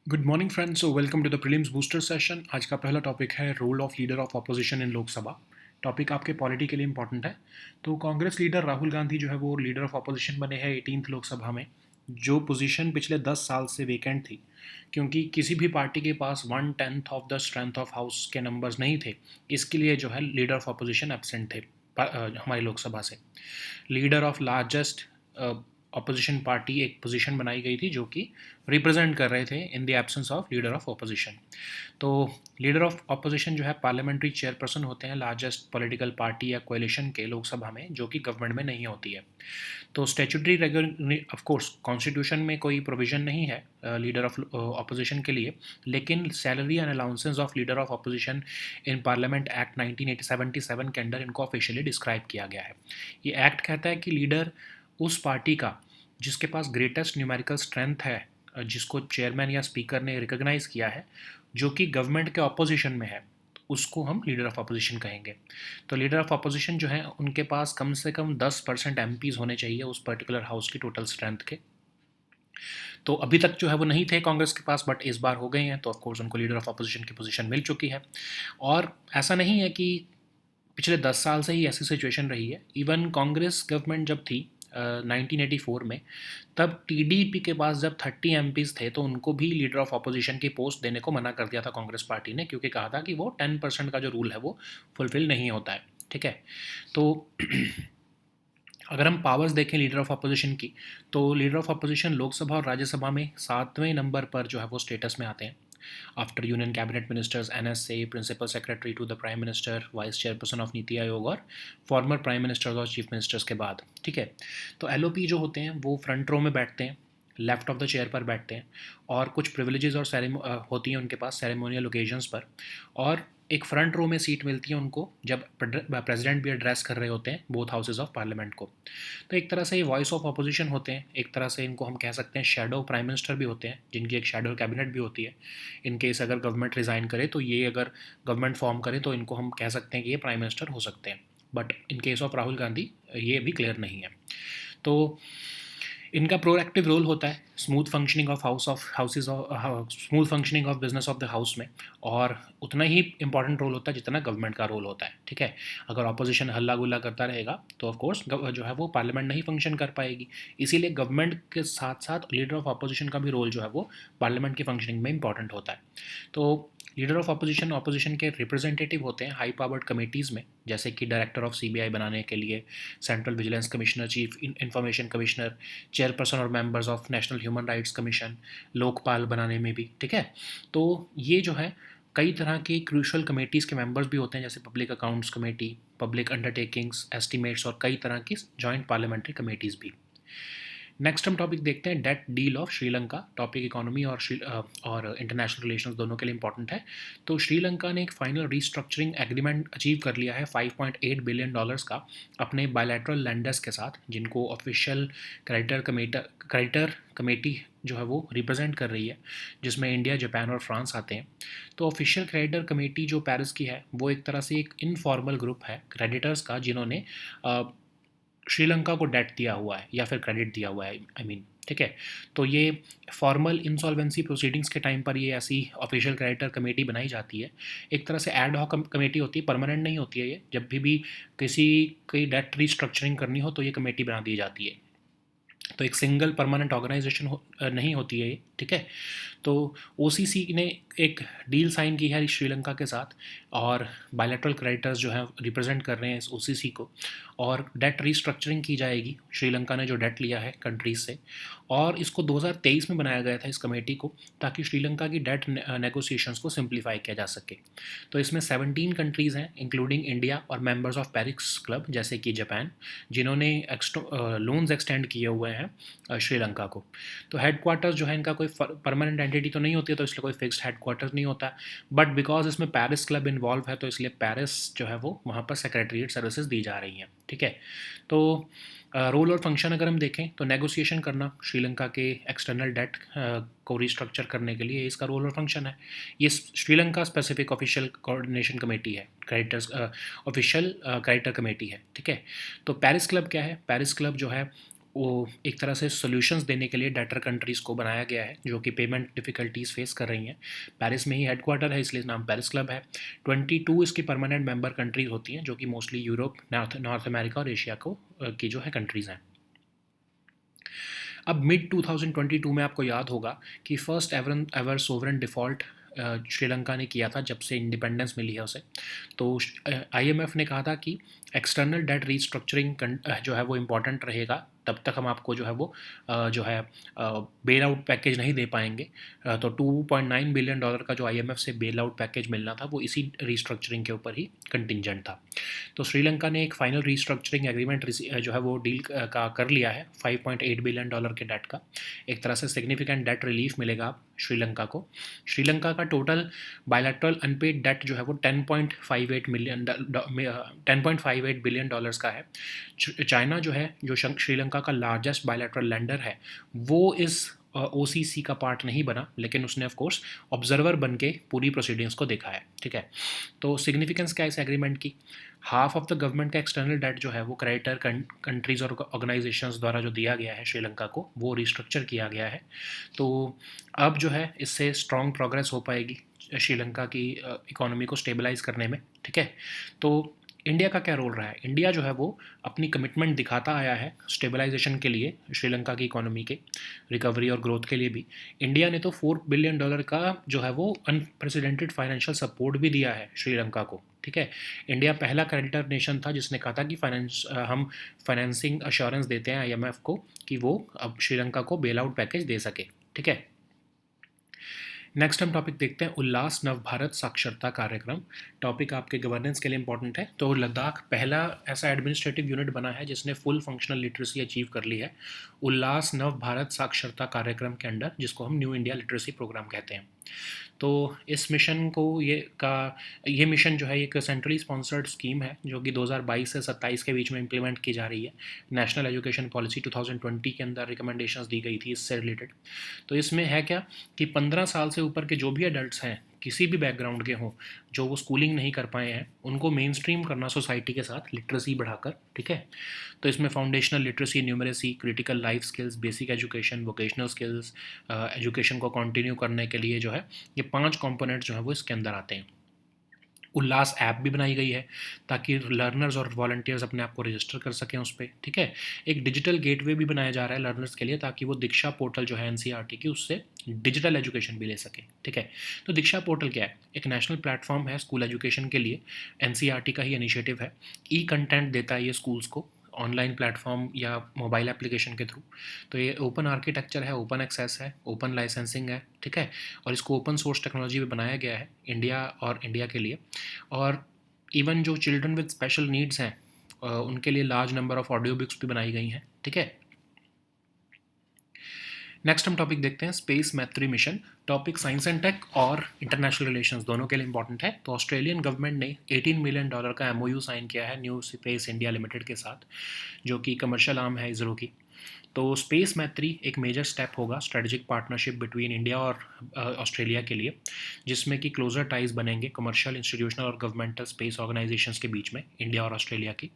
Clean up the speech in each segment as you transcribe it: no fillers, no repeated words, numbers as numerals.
Good morning friends, so welcome to the prelims booster session. आज का पहला topic है role of leader of opposition in Lok Sabha. Topic आपके polity के लिए इंपॉर्टेंट है। तो कांग्रेस लीडर राहुल गांधी जो है वो लीडर ऑफ अपोजिशन बने हैं 18th लोकसभा में, जो पोजीशन पिछले 10 साल से वेकेंट थी, क्योंकि किसी भी पार्टी के पास 1/10 of the strength of house के नंबर्स नहीं थे। इसके लिए जो है लीडर ऑफ अपोजिशन एब्सेंट थे हमारी लोकसभा से। Leader of largest opposition party एक पोजीशन बनाई गई थी जो कि रिप्रेजेंट कर रहे थे in the absence of leader of opposition. तो लीडर ऑफ अपोजिशन जो है पार्लियामेंट्री चेयरपर्सन होते हैं लार्जेस्ट पॉलिटिकल पार्टी या कोएलिशन के लोकसभा में, जो कि गवर्नमेंट में नहीं होती है। तो statutory regular of course constitution में कोई प्रोविजन नहीं है लीडर ऑफ अपोजिशन के लिए, लेकिन salary and allowances of leader of opposition in parliament act 1977 के अंडर इनको ऑफिशियली डिस्क्राइब किया गया है। ये एक्ट कहता है कि लीडर उस पार्टी का जिसके पास ग्रेटेस्ट न्यूमेरिकल स्ट्रेंथ है, जिसको चेयरमैन या स्पीकर ने रिकॉग्नाइज किया है, जो कि गवर्नमेंट के ऑपोजिशन में है, उसको हम लीडर ऑफ अपोजिशन कहेंगे। तो लीडर ऑफ अपोजिशन जो है उनके पास कम से कम 10% एमपीज होने चाहिए उस पर्टिकुलर हाउस की टोटल स्ट्रेंथ के। तो अभी तक जो है वो नहीं थे कांग्रेस के पास, बट इस बार हो गए हैं, तो ऑफकोर्स उनको लीडर ऑफ अपोजिशन की पोजीशन मिल चुकी है। और ऐसा नहीं है कि पिछले 10 साल से ही ऐसी सिचुएशन रही है। इवन कांग्रेस गवर्नमेंट जब थी 1984 में, तब टीडीपी के पास जब 30 एमपीज थे तो उनको भी लीडर ऑफ अपोजिशन की पोस्ट देने को मना कर दिया था कांग्रेस पार्टी ने, क्योंकि कहा था कि वो 10% का जो रूल है वो फुलफिल नहीं होता है। ठीक है। तो अगर हम पावर्स देखें लीडर ऑफ अपोजिशन की, तो लीडर ऑफ अपोजिशन लोकसभा और राज्यसभा में 7वें नंबर पर जो है वो स्टेटस में आते हैं, after union cabinet ministers, NSA, principal secretary to the prime minister, vice chairperson of NITI Aayog और फॉर्मर प्राइम मिनिस्टर्स और चीफ मिनिस्टर्स के बाद। ठीक है। तो एलओपी जो होते हैं वो फ्रंट रो में बैठते हैं, लेफ्ट ऑफ द चेयर पर बैठते हैं, और कुछ प्रिविलेजेस और होती हैं उनके पास सेरेमोनियल ओकेजन्स पर, और एक फ्रंट रो में सीट मिलती है उनको जब प्रेसिडेंट भी एड्रेस कर रहे होते हैं बोथ हाउसेज ऑफ पार्लियामेंट को। तो एक तरह से ये वॉइस ऑफ अपोजिशन होते हैं, एक तरह से इनको हम कह सकते हैं शेडो प्राइम मिनिस्टर भी होते हैं, जिनकी एक शेडो कैबिनेट भी होती है। इन केस अगर गवर्नमेंट रिज़ाइन करे तो ये, अगर गवर्नमेंट फॉर्म करे तो इनको हम कह सकते हैं कि ये प्राइम मिनिस्टर हो सकते हैं, but in case of Rahul Gandhi ये भी क्लियर नहीं है। तो इनका प्रोएक्टिव रोल होता है smooth functioning of smooth functioning of business of the house में, और उतना ही इंपॉर्टेंट रोल होता है जितना गवर्नमेंट का रोल होता है। ठीक है। अगर ऑपोजिशन हल्ला गुल्ला करता रहेगा तो ऑफ कोर्स जो है वो पार्लियामेंट नहीं फंक्शन कर पाएगी। इसीलिए गवर्नमेंट के साथ साथ लीडर ऑफ अपोजिशन का भी रोल जो है वो पार्लियामेंट की फंक्शनिंग में इंपॉर्टेंट होता है। तो लीडर ऑफ अपोजिशन के रिप्रेजेंटेटिव होते हैं हाई पावर्ड कमेटीज़ में, जैसे कि डायरेक्टर ऑफ सीबीआई बनाने के लिए central vigilance commissioner, chief information commissioner, chairperson और members of national human rights commission, Lokpal बनाने में भी। ठीक है। तो ये जो है कई तरह की क्रूशल कमेटीज़ के मेंबर्स भी होते हैं, जैसे public accounts committee, public undertakings, estimates और कई तरह की जॉइंट पार्लियामेंट्री कमेटीज़ भी। नेक्स्ट हम टॉपिक देखते हैं debt deal of Sri Lanka. Topic economy और इंटरनेशनल रिलेशंस दोनों के लिए इंपॉर्टेंट है। तो श्रीलंका ने एक फाइनल रीस्ट्रक्चरिंग एग्रीमेंट अचीव कर लिया है $5.8 बिलियन का अपने बायलैटरल लैंडर्स के साथ, जिनको ऑफिशियल क्रेडिटर कमेटी जो है वो रिप्रेजेंट कर रही है, जिसमें इंडिया, जापान और फ्रांस आते हैं। तो ऑफिशियल क्रेडिटर कमेटी जो पेरिस की है वो एक तरह से एक इनफॉर्मल ग्रुप है क्रेडिटर्स का, जिन्होंने श्रीलंका को डेट दिया हुआ है या फिर क्रेडिट दिया हुआ है, आई मीन। ठीक है। तो ये फॉर्मल इंसॉल्वेंसी प्रोसीडिंग्स के टाइम पर ये ऐसी ऑफिशियल क्रेडिटर कमेटी बनाई जाती है। एक तरह से एड हॉक कमेटी होती है, परमानेंट नहीं होती है ये। जब भी किसी की डेट रीस्ट्रक्चरिंग करनी हो तो ये कमेटी बना दी जाती है। तो एक सिंगल परमानेंट ऑर्गेनाइजेशन नहीं होती है ये। ठीक है। तो ओसीसी ने एक डील साइन की है श्रीलंका के साथ, और बायलैटरल क्रेडिटर्स जो हैं रिप्रेजेंट कर रहे हैं इस ओसीसी को, और डेट रीस्ट्रक्चरिंग की जाएगी श्रीलंका ने जो डेट लिया है कंट्रीज से। और इसको 2023 में बनाया गया था इस कमेटी को, ताकि श्रीलंका की डेट नेगोशिएशंस को सिंप्लीफाई किया जा सके। तो इसमें 17 कंट्रीज़ हैं इंक्लूडिंग इंडिया और मेंबर्स ऑफ पेरिस क्लब, जैसे कि जापान, जिन्होंने लोन्स एक्सटेंड किए हुए हैं श्रीलंका को। तो हेडक्वार्टर्स जो है इनका कोई परमानेंट एंटिटी तो नहीं होती है, तो इसलिए कोई फिक्स्ड हेडक्वार्टर्स नहीं होता, बट बिकॉज इसमें पेरिस क्लब इन्वॉल्व है तो इसलिए पेरिस जो है वो वहाँ पर सेक्रेटरीट सर्विसेज दी जा रही हैं। ठीक है। तो रोल और फंक्शन अगर हम देखें तो नेगोशिएशन करना श्रीलंका के एक्सटर्नल डेट को रिस्ट्रक्चर करने के लिए इसका रोल और फंक्शन है। ये Sri Lanka specific official coordination committee है, क्रेडिटर्स ऑफिशियल क्रेडिटर कमेटी है। ठीक है। तो पेरिस क्लब क्या है? पेरिस क्लब जो है वो एक तरह से सॉल्यूशंस देने के लिए डेटर कंट्रीज़ को बनाया गया है जो कि पेमेंट डिफ़िकल्टीज़ फेस कर रही हैं। पेरिस में ही हेडक्वार्टर है, इसलिए नाम पेरिस क्लब है। 22 इसकी परमानेंट मेंबर कंट्रीज़ होती हैं जो कि मोस्टली यूरोप, नॉर्थ अमेरिका और एशिया को की जो है कंट्रीज़ हैं। अब मिड 2022 में आपको याद होगा कि first ever ever sovereign default Sri Lanka ने किया था जब से इंडिपेंडेंस मिली है उसे। तो आईएमएफ ने कहा था कि एक्सटर्नल डेट रीस्ट्रक्चरिंग जो है वो इम्पॉर्टेंट रहेगा, तब तक हम आपको जो है वो जो है बेल आउट पैकेज नहीं दे पाएंगे। तो $2.9 बिलियन का जो आईएमएफ से बेल आउट पैकेज मिलना था वो इसी रीस्ट्रक्चरिंग के ऊपर ही कंटिंजेंट था। तो श्रीलंका ने एक फाइनल रीस्ट्रक्चरिंग एग्रीमेंट जो है वो डील का कर लिया है $5.8 बिलियन के डेट का। एक तरह से सिग्निफिकेंट डेट रिलीफ मिलेगा श्रीलंका को। श्रीलंका का टोटल बायलैटरल अनपेड डेट जो है वो 10.58 बिलियन डॉलर्स का है। चाइना जो है, जो श्रीलंका का लार्जेस्ट बायलैटरल लेंडर है, वो इस ओसीसी का पार्ट नहीं बना, लेकिन उसने ऑफ कोर्स ऑब्जर्वर बन के पूरी प्रोसीडिंग्स को देखा है। ठीक है, तो सिग्निफिकेंस क्या है इस एग्रीमेंट की? हाफ ऑफ द गवर्नमेंट का एक्सटर्नल डेट जो है वो क्रेडिटर कंट्रीज़ और ऑर्गेनाइजेशंस द्वारा जो दिया गया है श्रीलंका को, वो रिस्ट्रक्चर किया गया है। तो अब जो है इससे स्ट्रॉन्ग प्रोग्रेस हो पाएगी श्रीलंका की इकोनॉमी को स्टेबलाइज करने में। ठीक है, तो इंडिया का क्या रोल रहा है? इंडिया जो है वो अपनी कमिटमेंट दिखाता आया है स्टेबलाइजेशन के लिए, श्रीलंका की इकोनॉमी के रिकवरी और ग्रोथ के लिए भी। इंडिया ने तो $4 बिलियन का जो है वो अनप्रेसिडेंटेड फाइनेंशियल सपोर्ट भी दिया है श्रीलंका को। ठीक है, इंडिया पहला क्रेडिटर नेशन था जिसने कहा था कि हम फाइनेंसिंग अश्योरेंस देते हैं आईएमएफ को कि वो अब श्रीलंका को बेल आउट पैकेज दे सके। ठीक है, नेक्स्ट हम टॉपिक देखते हैं उल्लास नव भारत साक्षरता कार्यक्रम। टॉपिक आपके गवर्नेंस के लिए इंपॉर्टेंट है। तो लद्दाख पहला ऐसा एडमिनिस्ट्रेटिव यूनिट बना है जिसने फुल फंक्शनल लिटरेसी अचीव कर ली है उल्लास नव भारत साक्षरता कार्यक्रम के अंडर, जिसको हम न्यू इंडिया लिटरेसी प्रोग्राम कहते हैं। तो इस मिशन को ये मिशन जो है एक सेंट्रली स्पॉन्सर्ड स्कीम है जो कि 2022 से 27 के बीच में इंप्लीमेंट की जा रही है। नेशनल एजुकेशन पॉलिसी 2020 के अंदर रिकमेंडेशंस दी गई थी इससे रिलेटेड। तो इसमें है क्या कि 15 साल से ऊपर के जो भी एडल्ट्स हैं, किसी भी बैकग्राउंड के हों, जो वो स्कूलिंग नहीं कर पाए हैं, उनको मेन स्ट्रीम करना सोसाइटी के साथ लिटरेसी बढ़ाकर। ठीक है, तो इसमें foundational literacy, numeracy, critical life skills, basic education, vocational skills, education को कंटिन्यू करने के लिए जो है ये 5 कंपोनेंट्स जो है वो इसके अंदर आते हैं। उल्लास ऐप भी बनाई गई है ताकि लर्नर्स और वॉलंटियर्स अपने आप को रजिस्टर कर सकें उस पर। ठीक है, एक डिजिटल गेटवे भी बनाया जा रहा है लर्नर्स के लिए ताकि वो दीक्षा पोर्टल जो है एनसीईआरटी की, उससे डिजिटल एजुकेशन भी ले सकें। ठीक है, तो दीक्षा पोर्टल क्या है? एक नेशनल प्लेटफॉर्म है स्कूल एजुकेशन के लिए, एनसीईआरटी का ही इनिशिएटिव है। ई कंटेंट देता है ये स्कूल्स को ऑनलाइन प्लेटफॉर्म या मोबाइल एप्लीकेशन के थ्रू। तो ये ओपन आर्किटेक्चर है, ओपन एक्सेस है, ओपन लाइसेंसिंग है। ठीक है, और इसको ओपन सोर्स टेक्नोलॉजी में बनाया गया है इंडिया के लिए। और इवन जो चिल्ड्रन विद स्पेशल नीड्स हैं उनके लिए large number of audio books भी बनाई गई हैं। ठीक है, नेक्स्ट हम टॉपिक देखते हैं space Maitri mission. Topic science and tech और इंटरनेशनल रिलेशंस दोनों के लिए इंपॉर्टेंट है। तो ऑस्ट्रेलियन गवर्नमेंट ने $18 मिलियन का एमओयू साइन किया है न्यू स्पेस इंडिया लिमिटेड के साथ, जो कि कमर्शियल आर्म है इसरो की। तो स्पेस मैत्री एक मेजर स्टेप होगा स्ट्रेटजिक पार्टनरशिप बिटवीन इंडिया और ऑस्ट्रेलिया के लिए, जिसमें कि क्लोजर टाइज बनेंगे कमर्शियल, इंस्टीट्यूशनल और गवर्नमेंटल स्पेस ऑर्गेनाइजेशंस के बीच में इंडिया और ऑस्ट्रेलिया की।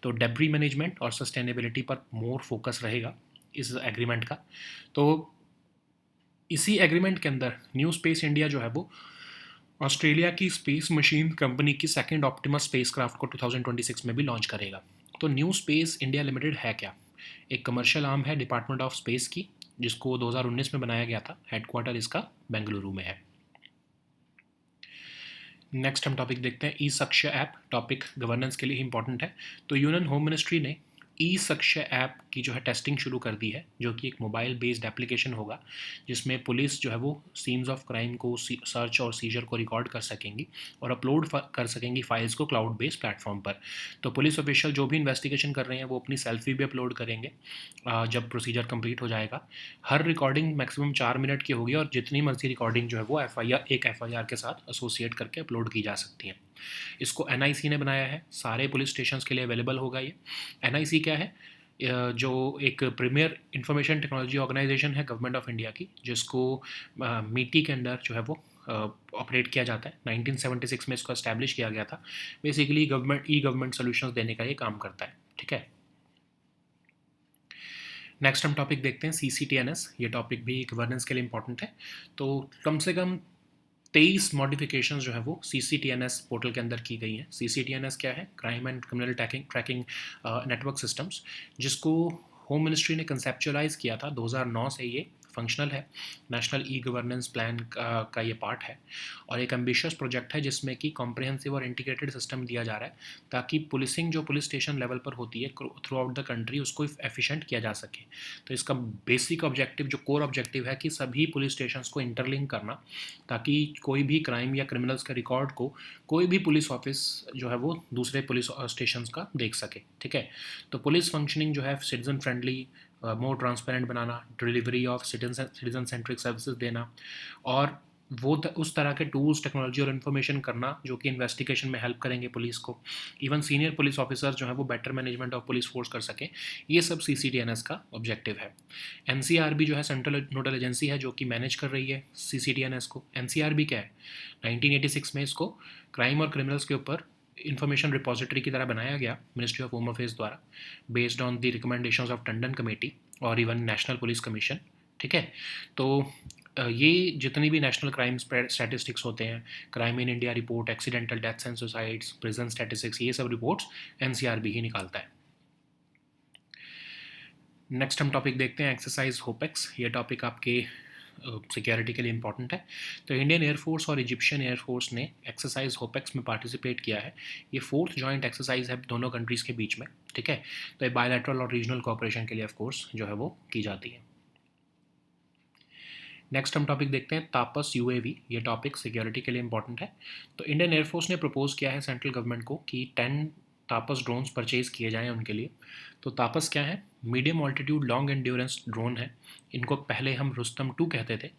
तो डेब्री मैनेजमेंट और सस्टेनेबिलिटी पर मोर फोकस रहेगा इस एग्रीमेंट का। तो इसी एग्रीमेंट के अंदर न्यू स्पेस इंडिया जो है वो ऑस्ट्रेलिया की स्पेस मशीन कंपनी की सेकंड ऑप्टिमस स्पेसक्राफ्ट को 2026 में भी लॉन्च करेगा। तो न्यू स्पेस इंडिया लिमिटेड है क्या? एक कमर्शियल आर्म है डिपार्टमेंट ऑफ स्पेस की, जिसको 2019 में बनाया गया था। हेडक्वार्टर इसका बेंगलुरु में है। नेक्स्ट हम टॉपिक देखते हैं ई सक्ष्य ऐप। टॉपिक गवर्नेंस के लिए इंपॉर्टेंट है। तो यूनियन होम मिनिस्ट्री ने ई सक्ष्य ऐप की जो है टेस्टिंग शुरू कर दी है, जो कि एक मोबाइल बेस्ड एप्लीकेशन होगा जिसमें पुलिस जो है वो सीन्स ऑफ क्राइम को सर्च और सीजर को रिकॉर्ड कर सकेंगी और अपलोड कर सकेंगी फाइल्स को क्लाउड बेस्ड प्लेटफॉर्म पर। तो पुलिस ऑफिशियल जो भी इन्वेस्टिगेशन कर रहे हैं वो अपनी सेल्फी भी अपलोड करेंगे जब प्रोसीजर कंप्लीट हो जाएगा। हर रिकॉर्डिंग मैक्सिमम 4 मिनट की होगी और जितनी मर्जी रिकॉर्डिंग जो है वो एक एफआईआर के साथ एसोसिएट करके अपलोड की जा सकती है। इसको एनआईसी ने बनाया है, सारे पुलिस स्टेशंस के लिए अवेलेबल होगा ये। एनआईसी क्या है? जो एक प्रीमियर इंफॉर्मेशन टेक्नोलॉजी ऑर्गेनाइजेशन है गवर्नमेंट ऑफ इंडिया की, जिसको मीटी के अंदर जो है वो ऑपरेट किया जाता है। 1976 में इसको एस्टैब्लिश किया गया था। बेसिकली गवर्नमेंट सोल्यूशंस देने का ये काम करता है। ठीक है, नेक्स्ट हम टॉपिक देखते हैं CCTNS। ये टॉपिक भी गवर्नेंस के लिए इंपॉर्टेंट है। तो कम से कम 23 मॉडिफिकेशंस जो है वो CCTNS पोर्टल के अंदर की गई हैं। CCTNS क्या है? Crime and criminal tracking network systems, जिसको होम मिनिस्ट्री ने कंसेप्चुलाइज किया था 2009 से। ये फंक्शनल है, नेशनल ई गवर्नेंस प्लान का ये पार्ट है और एक एम्बिशियस प्रोजेक्ट है जिसमें कि कॉम्प्रिहेंसिव और इंटीग्रेटेड सिस्टम दिया जा रहा है ताकि पुलिसिंग जो पुलिस स्टेशन लेवल पर होती है थ्रू आउट द कंट्री उसको एफिशिएंट किया जा सके। तो इसका बेसिक ऑब्जेक्टिव, जो कोर ऑब्जेक्टिव है, कि सभी पुलिस स्टेशंस को इंटरलिंक करना ताकि कोई भी क्राइम या क्रिमिनल्स के रिकॉर्ड को कोई भी पुलिस ऑफिस जो है वो दूसरे पुलिस स्टेशंस का देख सके। ठीक है, तो पुलिस फंक्शनिंग जो है citizen friendly, more transparent banana, delivery of citizen centric services देना और वो उस तरह के टूल्स, टेक्नोलॉजी और इन्फॉर्मेशन करना जो कि इन्वेस्टिगेशन में हेल्प करेंगे पुलिस को। इवन सीनियर पुलिस ऑफिसर्स जो है वो better management of police force कर सकें। ये सब CCTNS का ऑब्जेक्टिव है। NCRB जो है सेंट्रल नोडल एजेंसी है जो कि मैनेज कर रही है CCTNS को। NCRB क्या है? 1986 में इसको क्राइम और क्रिमिनल्स के ऊपर इंफॉर्मेशन रिपोजिटरी की तरह बनाया गया मिनिस्ट्री ऑफ होम अफेयर्स द्वारा, based on the recommendations of Tandon committee और इवन नेशनल पुलिस कमीशन। ठीक है, तो ये जितनी भी नेशनल क्राइम स्टैटिस्टिक्स होते हैं, crime in India report, accidental deaths and suicides, prison statistics, ये सब रिपोर्ट्स NCRB ही निकालता है। नेक्स्ट हम टॉपिक देखते हैं एक्सरसाइज होपेक्स। ये टॉपिक आपके सिक्योरिटी के लिए इंपॉर्टेंट है। तो इंडियन एयरफोर्स और इजिप्शियन एयरफोर्स ने एक्सरसाइज होपेक्स में पार्टिसिपेट किया है। ये 4th जॉइंट एक्सरसाइज है दोनों कंट्रीज़ के बीच में। ठीक है, तो ये बायलैटरल और रीजनल कोऑपरेशन के लिए ऑफकोर्स जो है वो की जाती है। नेक्स्ट हम टॉपिक देखते हैं तापस UAV। ये टॉपिक सिक्योरिटी के लिए इंपॉर्टेंट है। तो इंडियन एयरफोर्स ने प्रपोज किया है सेंट्रल गवर्नमेंट को कि 10 तापस ड्रोन्स परचेज किए जाएं उनके लिए। तो तापस क्या है? Medium altitude long endurance drone है। इनको पहले हम रुस्तम 2 कहते थे।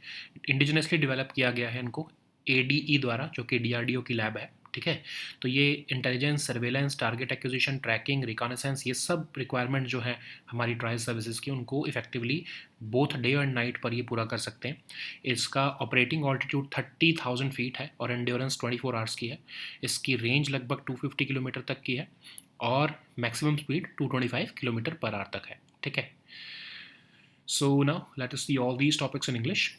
इंडिजिनसली डेवलप किया गया है इनको ADE द्वारा, जो कि DRDO की लैब है। ठीक है, तो ये intelligence, surveillance, target acquisition, tracking, reconnaissance, ये सब रिक्वायरमेंट जो है हमारी ट्रायल सर्विसेज की, उनको effectively both day and night पर ये पूरा कर सकते हैं। इसका ऑपरेटिंग ऑल्टीट्यूड 30,000 फीट है और एंड्योरेंस 24 आवर्स की है। इसकी रेंज लगभग 250 किलोमीटर तक की है और maximum speed 225 kilometre per hour तक है। ठीक है, so now let us see all these topics in English.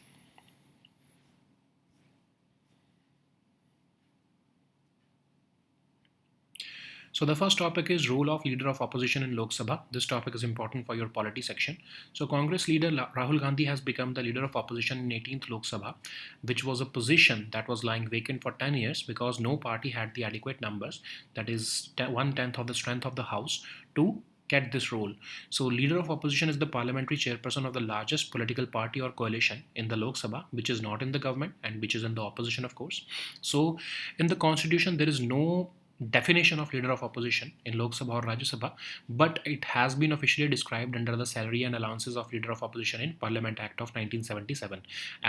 So the first topic is role of leader of opposition in Lok Sabha. This topic is important for your polity section. So Congress leader Rahul Gandhi has become the leader of opposition in 18th Lok Sabha, which was a position that was lying vacant for 10 years because no party had the adequate numbers, that is 1/10 of the strength of the House, to get this role. So leader of opposition is the parliamentary chairperson of the largest political party or coalition in the Lok Sabha, which is not in the government and which is in the opposition, of course. So in the constitution there is no definition of leader of opposition in Lok Sabha or Rajya Sabha, but it has been officially described under the salary and allowances of leader of opposition in Parliament Act of 1977.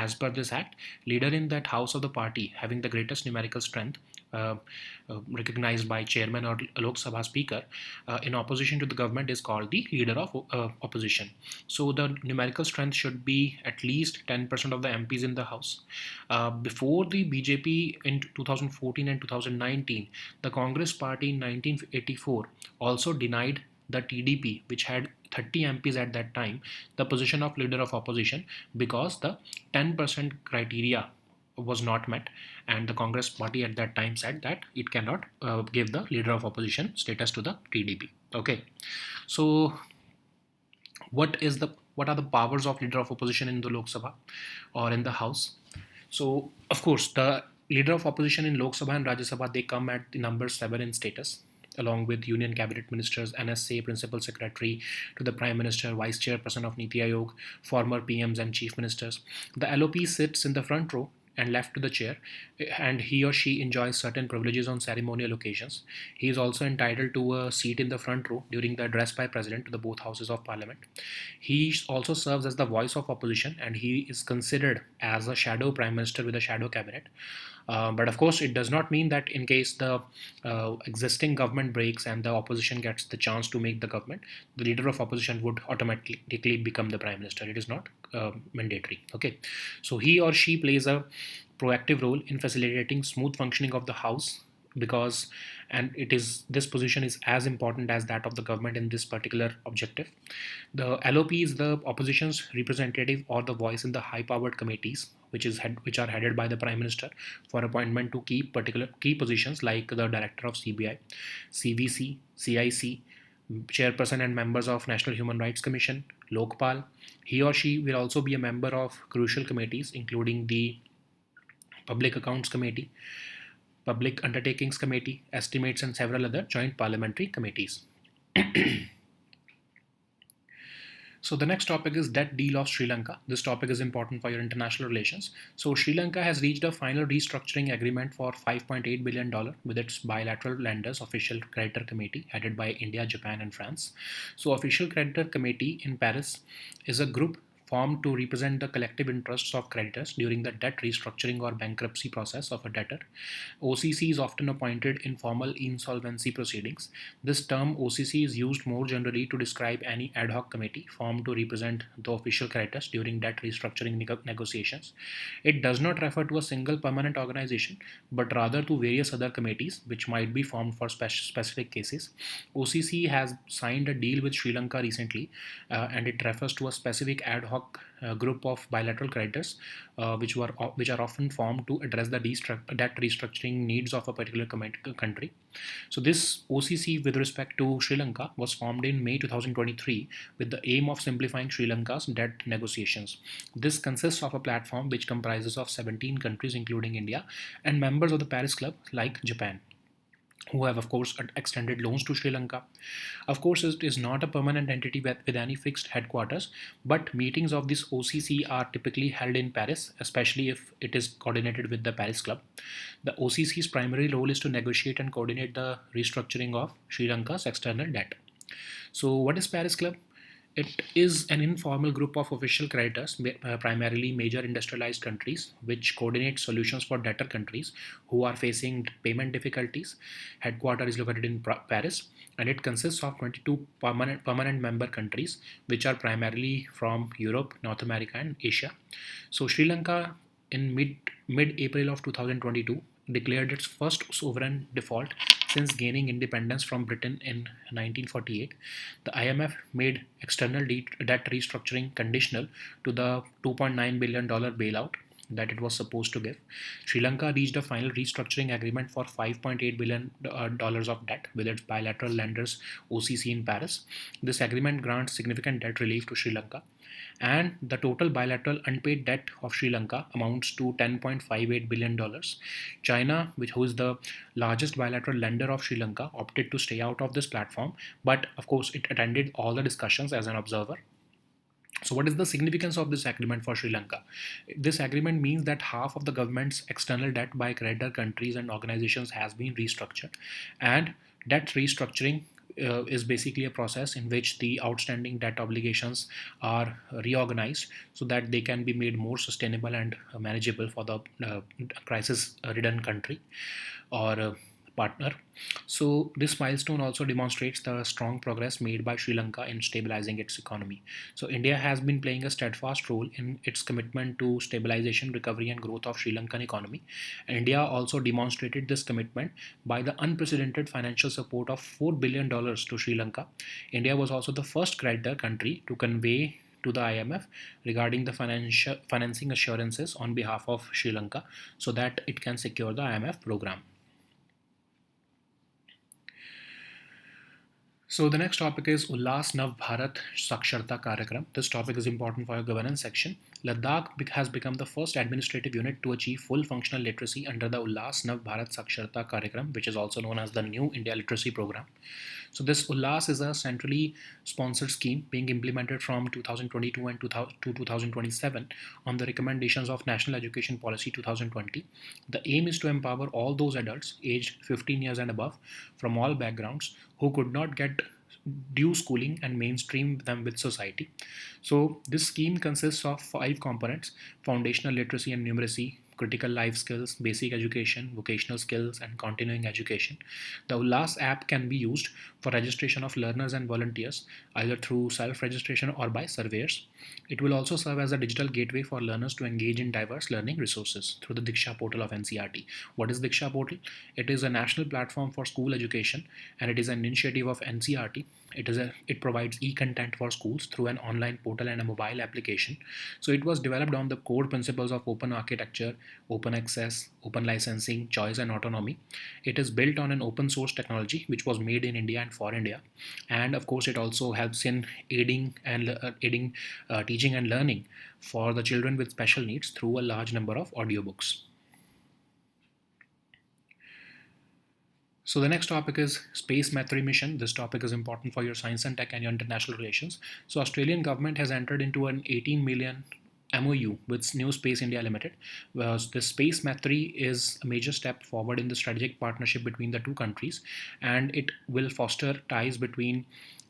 As per this act, leader in that house of the party having the greatest numerical strength, recognized by chairman or Lok Sabha speaker, in opposition to the government, is called the leader of opposition. So the numerical strength should be at least 10% of the MPs in the house. Before the BJP in 2014 and 2019, the Congress party in 1984 also denied the TDP, which had 30 MPs at that time, the position of leader of opposition because the 10% criteria was not met, and the Congress party at that time said that it cannot give the leader of opposition status to the TDP. Okay, so what are the powers of leader of opposition in the Lok Sabha or in the House? So of course the leader of opposition in Lok Sabha and Rajya Sabha, they come at the number 7 in status, along with union cabinet ministers, NSA principal secretary to the prime minister, vice chairperson of Niti Aayog, former PMs and chief ministers. The LOP sits in the front row and left to the chair, and he or she enjoys certain privileges on ceremonial occasions. He is also entitled to a seat in the front row during the address by president to the both houses of parliament. He also serves as the voice of opposition, and he is considered as a shadow prime minister with a shadow cabinet. But of course, it does not mean that in case the existing government breaks and the opposition gets the chance to make the government, the leader of opposition would automatically become the prime minister. It is not mandatory. Okay, so he or she plays a proactive role in facilitating smooth functioning of the House because, and it is, this position is as important as that of the government in this particular objective. The LOP is the opposition's representative or the voice in the high powered committees, which are headed by the prime minister for appointment to key positions like the director of CBI, CVC, CIC, chairperson and members of National Human Rights Commission, Lokpal. He or she will also be a member of crucial committees including the Public Accounts Committee, Public Undertakings Committee, Estimates, and several other joint parliamentary committees. So the next topic is debt deal of Sri Lanka. This topic is important for your international relations. So Sri Lanka has reached a final restructuring agreement for $5.8 billion with its bilateral lenders official creditor committee headed by India, Japan, and France. So official creditor committee in Paris is a group formed to represent the collective interests of creditors during the debt restructuring or bankruptcy process of a debtor. OCC is often appointed in formal insolvency proceedings. This term OCC is used more generally to describe any ad hoc committee formed to represent the official creditors during debt restructuring negotiations. It does not refer to a single permanent organization, but rather to various other committees which might be formed for specific cases. OCC has signed a deal with Sri Lanka recently, and it refers to a specific ad hoc group of bilateral creditors, which are often formed to address the debt restructuring needs of a particular country. So this OCC with respect to Sri Lanka was formed in May 2023 with the aim of simplifying Sri Lanka's debt negotiations. This consists of a platform which comprises of 17 countries including India and members of the Paris Club like Japan, who have, of course, extended loans to Sri Lanka. Of course, it is not a permanent entity with any fixed headquarters, but meetings of this OCC are typically held in Paris, especially if it is coordinated with the Paris Club. The OCC's primary role is to negotiate and coordinate the restructuring of Sri Lanka's external debt. So, what is Paris Club? It is an informal group of official creditors, primarily major industrialized countries, which coordinate solutions for debtor countries who are facing payment difficulties. Headquarters is located in Paris, and it consists of 22 permanent member countries, which are primarily from Europe, North America, and Asia. So Sri Lanka in mid April of 2022 declared its first sovereign default since gaining independence from Britain in 1948. The IMF made external debt restructuring conditional to the $2.9 billion bailout that it was supposed to give. Sri Lanka reached a final restructuring agreement for $5.8 billion of debt with its bilateral lenders OCC in Paris. This agreement grants significant debt relief to Sri Lanka, and the total bilateral unpaid debt of Sri Lanka amounts to $10.58 billion. China, who is the largest bilateral lender of Sri Lanka, opted to stay out of this platform, but of course it attended all the discussions as an observer. So, what is the significance of this agreement for Sri Lanka? This agreement means that half of the government's external debt by creditor countries and organizations has been restructured, and debt restructuring is basically a process in which the outstanding debt obligations are reorganized so that they can be made more sustainable and manageable for the crisis ridden country or partner. So, this milestone also demonstrates the strong progress made by Sri Lanka in stabilizing its economy. So, India has been playing a steadfast role in its commitment to stabilization, recovery, and growth of Sri Lankan economy. And India also demonstrated this commitment by the unprecedented financial support of $4 billion to Sri Lanka. India was also the first creditor country to convey to the IMF regarding the financing assurances on behalf of Sri Lanka so that it can secure the IMF program. So the next topic is Ullas Nav Bharat Saksharta Karyakram. This topic is important for your governance section. Ladakh has become the first administrative unit to achieve full functional literacy under the Ullas Nav Bharat Saksharta Karyakram, which is also known as the New India Literacy Program. So this Ullas is a centrally sponsored scheme being implemented from 2022 and to 2027 on the recommendations of National Education Policy 2020. The aim is to empower all those adults aged 15 years and above from all backgrounds who could not get due schooling and mainstream them with society. So this scheme consists of 5 components: foundational literacy and numeracy, critical life skills, basic education, vocational skills, and continuing education. The Ullas app can be used for registration of learners and volunteers, either through self registration or by surveyors. It will also serve as a digital gateway for learners to engage in diverse learning resources through the Diksha portal of NCRT. What is Diksha portal? It is a national platform for school education, and it is an initiative of NCRT. It provides e-content for schools through an online portal and a mobile application. So it was developed on the core principles of open architecture, open access, open licensing, choice, and autonomy. It is built on an open source technology which was made in India and for India, and of course it also helps in aiding teaching and learning for the children with special needs through a large number of audiobooks. So the next topic is Space Maitri mission. This topic is important for your science and tech and your international relations. So Australian government has entered into an 18 million MOU with New Space India Limited. The Space Maitri is a major step forward in the strategic partnership between the two countries, and it will foster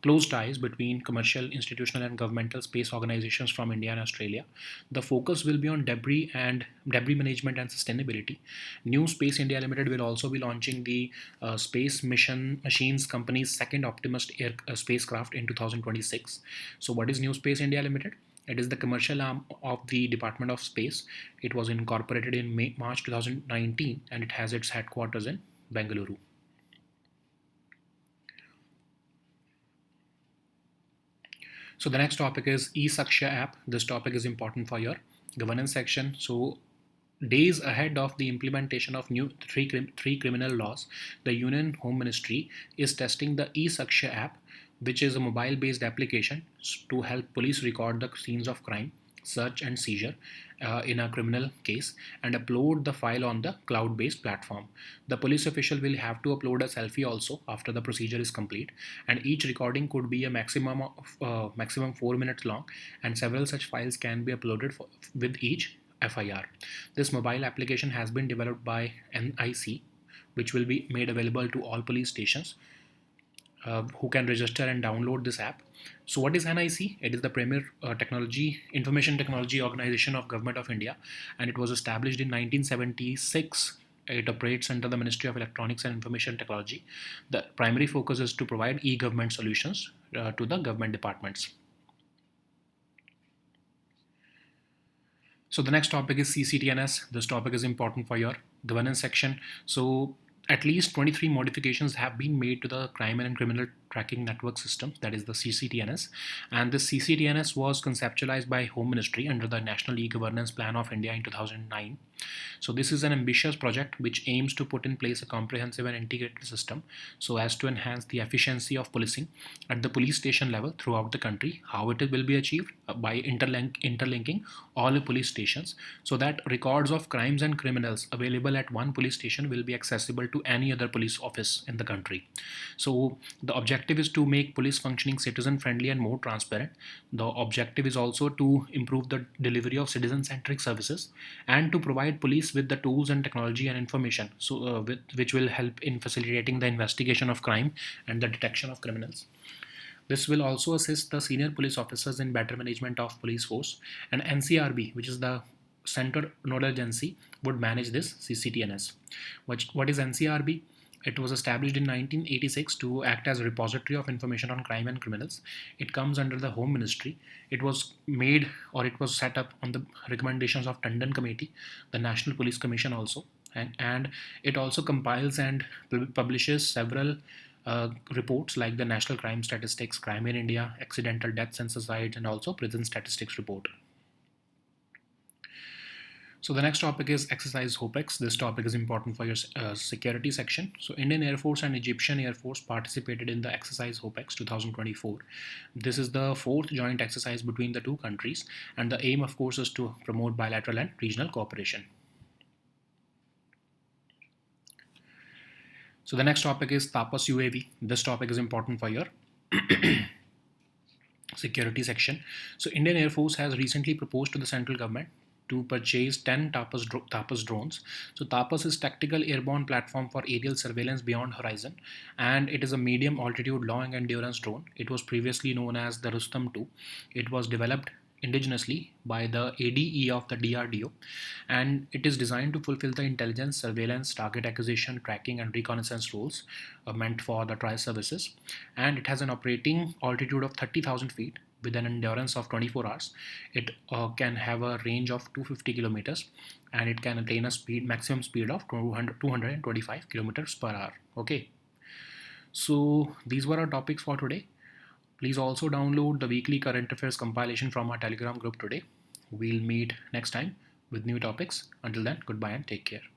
close ties between commercial, institutional, and governmental space organizations from India and Australia. The focus will be on debris management and sustainability. New Space India Limited will also be launching the Space Mission Machines company's second Optimus spacecraft in 2026. So, what is New Space India Limited? It is the commercial arm of the Department of Space. It was incorporated in March 2019, and it has its headquarters in Bengaluru. So the next topic is eSaksha app. This topic is important for your governance section. So days ahead of the implementation of new three criminal laws, the Union Home Ministry is testing the eSaksha app, which is a mobile-based application to help police record the scenes of crime, search and seizure in a criminal case, and upload the file on the cloud-based platform. The police official will have to upload a selfie also after the procedure is complete, and each recording could be a maximum 4 minutes long, and several such files can be uploaded with each FIR. This mobile application has been developed by NIC, which will be made available to all police stations who can register and download this app. So what is NIC? It is the premier information technology organization of Government of India, and it was established in 1976. It operates under the Ministry of Electronics and Information Technology. The primary focus is to provide e-government solutions to the government departments. So the next topic is CCTNS. This topic is important for your governance section. So at least 23 modifications have been made to the Crime and Criminal Tracking Network System, that is the CCTNS. And this CCTNS was conceptualized by Home Ministry under the National E-Governance Plan of India in 2009. So this is an ambitious project which aims to put in place a comprehensive and integrated system so as to enhance the efficiency of policing at the police station level throughout the country. How it will be achieved? By interlinking all the police stations so that records of crimes and criminals available at one police station will be accessible to any other police office in the country. So the objective is to make police functioning citizen friendly and more transparent. The objective is also to improve the delivery of citizen centric services and to provide police with the tools and technology and information which will help in facilitating the investigation of crime and the detection of criminals. This will also assist the senior police officers in better management of police force, and NCRB, which is the Center Nodal Agency, would manage this CCTNS. What is NCRB? It was established in 1986 to act as a repository of information on crime and criminals. It comes under the Home Ministry. It was set up on the recommendations of Tandon Committee, the National Police Commission also, and it also compiles and publishes several reports like the National Crime Statistics, Crime in India, Accidental Deaths and Suicides, and also Prison Statistics Report. So the next topic is exercise HOPEX. This topic is important for your security section. So Indian Air Force and Egyptian Air Force participated in the exercise HOPEX 2024. This is the fourth joint exercise between the two countries, and the aim of course is to promote bilateral and regional cooperation. So the next topic is Tapas UAV. This topic is important for your security section. So Indian Air Force has recently proposed to the central government to purchase 10 Tapas drones. So Tapas is tactical airborne platform for aerial surveillance beyond horizon, and it is a medium altitude long endurance drone. It was previously known as the Rustam 2. It was developed indigenously by the ADE of the DRDO, and it is designed to fulfill the intelligence, surveillance, target acquisition, tracking, and reconnaissance roles meant for the trial services. And it has an operating altitude of 30,000 feet with an endurance of 24 hours. It can have a range of 250 kilometers, and it can attain a maximum speed of 225 kilometers per hour. Okay, so these were our topics for today. Please also download the weekly current affairs compilation from our Telegram group today. We'll meet next time with new topics. Until then, goodbye and take care.